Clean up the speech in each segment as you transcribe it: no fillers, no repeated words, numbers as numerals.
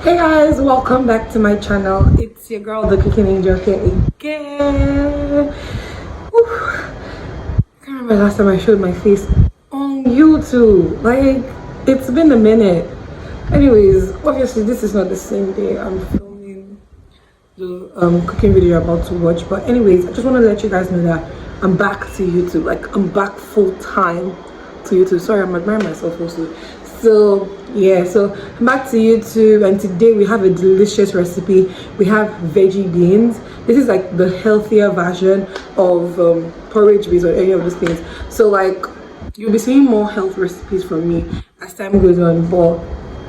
Hey guys, welcome back to my channel. It's your girl, the cooking angel, here again. Whew. I can't remember the last time I showed my face on YouTube. Like, it's been a minute. Anyways, obviously this is not the same day I'm filming the cooking video you're about to watch. But anyways, I just want to let you guys know that I'm back to YouTube. Like, I'm back full time to YouTube. Sorry, I'm admiring myself also. So yeah, so I'm back to YouTube, and today we have a delicious recipe. We have veggie beans. This is like the healthier version of porridge beans or any of those things. So like, you'll be seeing more health recipes from me as time goes on. But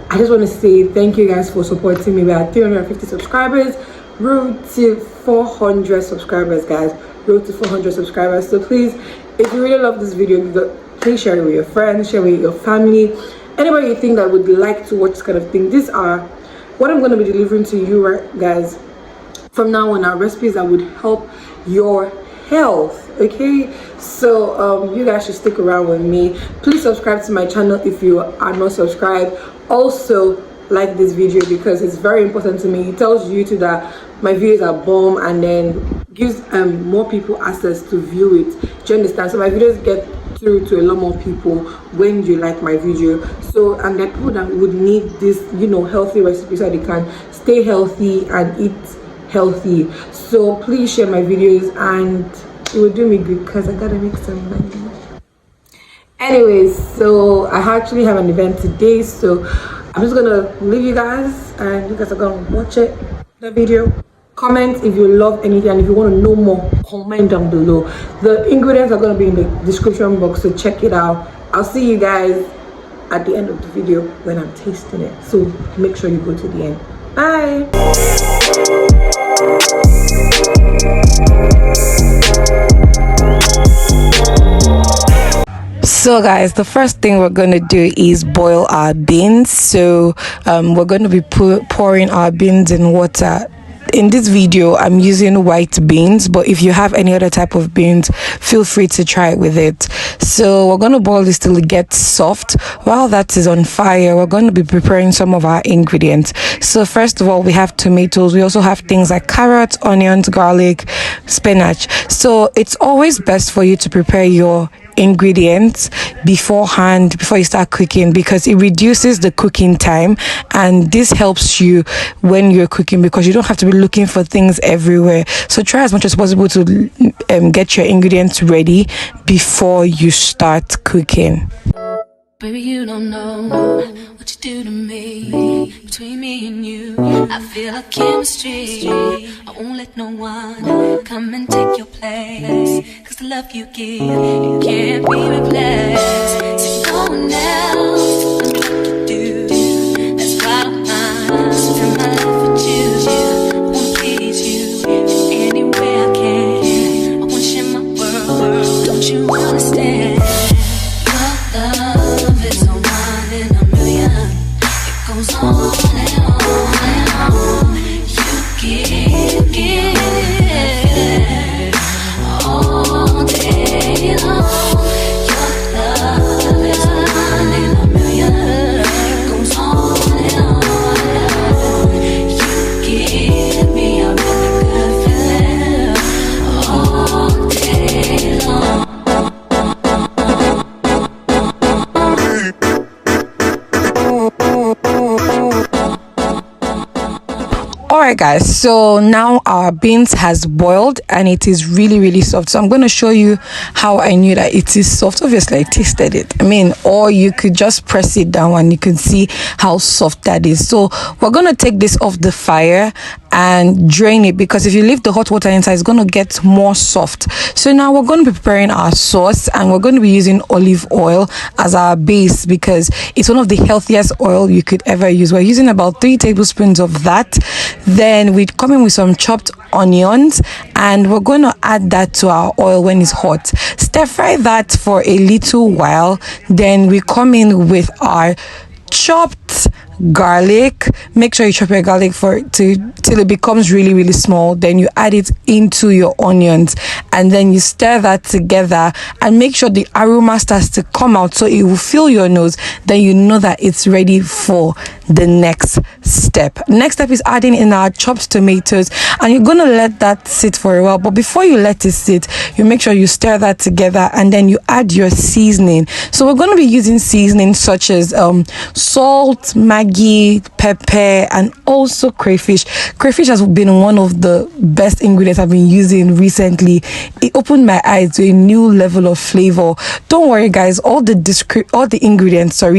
I just want to say thank you guys for supporting me. We're at 350 subscribers, road to 400 subscribers, guys. Road to 400 subscribers. So please, if you really love this video, please share it with your friends, share it with your family, anybody you think that would like to watch this kind of thing. These are what I'm going to be delivering to you, right, guys, from now on, are recipes that would help your health. Okay, so you guys should stick around with me. Please subscribe to my channel if you are not subscribed. Also like this video because it's very important to me. It tells YouTube that my videos are bomb, and then gives more people access to view it. Do you understand? So my videos get through to a lot more people when you like my video. So, and there are people that would need this, you know, healthy recipe so they can stay healthy and eat healthy. So please share my videos, and it will do me good because I gotta make some money. Anyways, so I actually have an event today, so I'm just gonna leave you guys, and you guys are gonna watch it, the video. Comment if you love anything, and if you want to know more, comment down below. The ingredients are going to be in the description box, so check it out. I'll see you guys at the end of the video when I'm tasting it, so make sure you go to the end. Bye. So guys, the first thing we're going to do is boil our beans. So we're going to be pouring our beans in water. In this video I'm using white beans, but if you have any other type of beans, feel free to try it with it. So we're going to boil this till it gets soft. While that is on fire, we're going to be preparing some of our ingredients. So first of all, we have tomatoes. We also have things like carrots, onions, garlic, spinach. So it's always best for you to prepare your ingredients beforehand before you start cooking, because it reduces the cooking time, and this helps you when you're cooking because you don't have to be looking for things everywhere. So try as much as possible to get your ingredients ready before you start cooking. Baby, you don't know what you do to me. Between me and you, I feel a chemistry. I won't let no one come and take your place, 'cause the love you give, it can't be replaced. So no one else will do what you do. That's why I'm spend my life with you. I wanna please you in any way I can. I wanna share my world, don't you understand? Your love is a one in a million. It goes on and on and on. You give all day long. Your love is a one in a million. It goes on and on and on. You give me a really good feeling all day long. Alright guys, so now our beans has boiled and it is really soft. So I'm going to show you how I knew that it is soft. Obviously I tasted it, or you could just press it down and you can see how soft that is. So we're going to take this off the fire and drain it, because if you leave the hot water inside, it's going to get more soft. So now we're going to be preparing our sauce, and we're going to be using olive oil as our base because it's one of the healthiest oil you could ever use. We're using about 3 tablespoons of that. Then we come in with some chopped onions, and we're going to add that to our oil when it's hot. Stir fry that for a little while. Then we come in with our chopped garlic. Make sure you chop your garlic till it becomes really small. Then you add it into your onions, and then you stir that together and make sure the aroma starts to come out so it will fill your nose. Then you know that it's ready for the next step. Next step is adding in our chopped tomatoes, and you're gonna let that sit for a while. But before you let it sit, you make sure you stir that together, and then you add your seasoning. So we're going to be using seasoning such as salt, Maggi, pepper, and also crayfish. Crayfish has been one of the best ingredients I've been using recently. It opened my eyes to a new level of flavor. Don't worry guys, all the ingredients are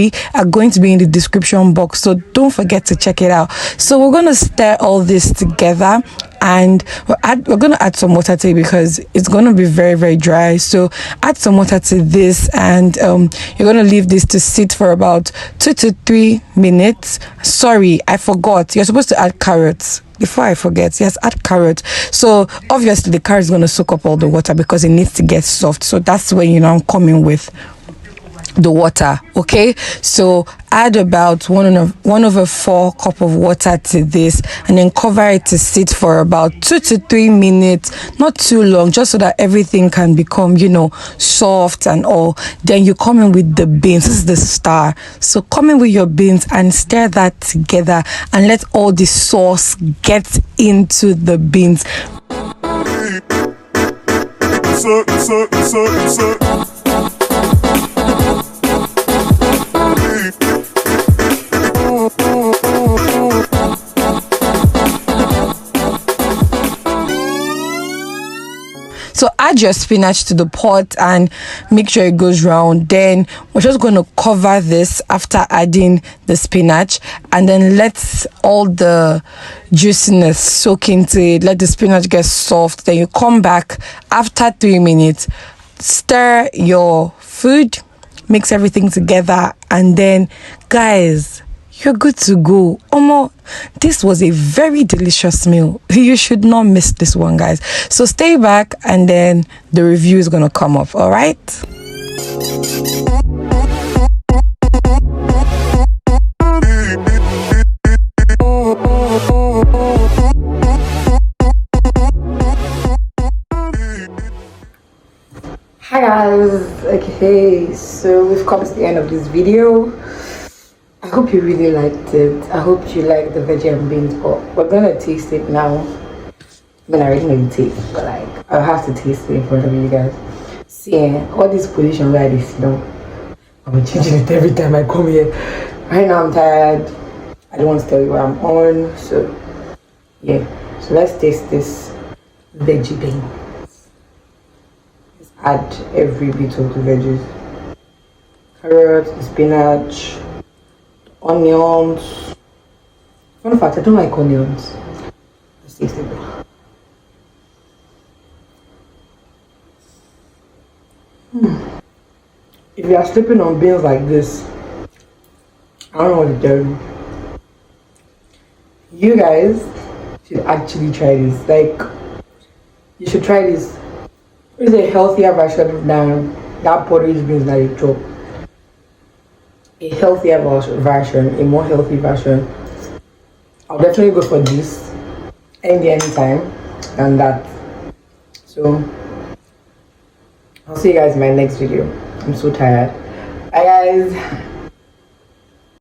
going to be in the description box, so don't forget to check it out. So we're going to stir all this together, and we're going to add some water to it because it's going to be very, very dry. So add some water to this, and you're going to leave this to sit for about 2 to 3 minutes. Sorry, I forgot, you're supposed to add carrots. Before I forget, yes, add carrot. So obviously the carrot is going to soak up all the water because it needs to get soft. So that's when I'm coming with the water. Okay, so add about 1/4 cup of water to this, and then cover it to sit for about 2 to 3 minutes, not too long, just so that everything can become soft and all. Then you come in with the beans. This is the star. So come in with your beans and stir that together, and let all the sauce get into the beans. So add your spinach to the pot and make sure it goes round. Then we're just going to cover this after adding the spinach, and then let all the juiciness soak into it. Let the spinach get soft. Then you come back after 3 minutes, stir your food, mix everything together, and then guys, you're good to go. Omo, this was a very delicious meal. You should not miss this one, guys. So stay back, and then the review is gonna come up. All right. Hi guys. Okay, so we've come to the end of this video. I hope you really liked it. I hope you like the veggie and beans, but we're gonna taste it now. I mean, I already know the taste, but I'll have to taste it in front of you guys. See, all this position where I sit down, I'm changing it every time I come here. Right now I'm tired. I don't want to tell you what I'm on, so yeah. So let's taste this veggie bean. Let's add every bit of the veggies. Carrot, spinach, onions. Fun fact, I don't like onions. Let's taste it. If you are sleeping on beans like this, I don't know what to tell you. You guys should actually try this. You should try this. It's a healthier version than that porridge beans that you chop. A healthier version, a more healthy version. I'll definitely go for this anytime than that. So I'll see you guys in my next video. I'm so tired. Bye guys.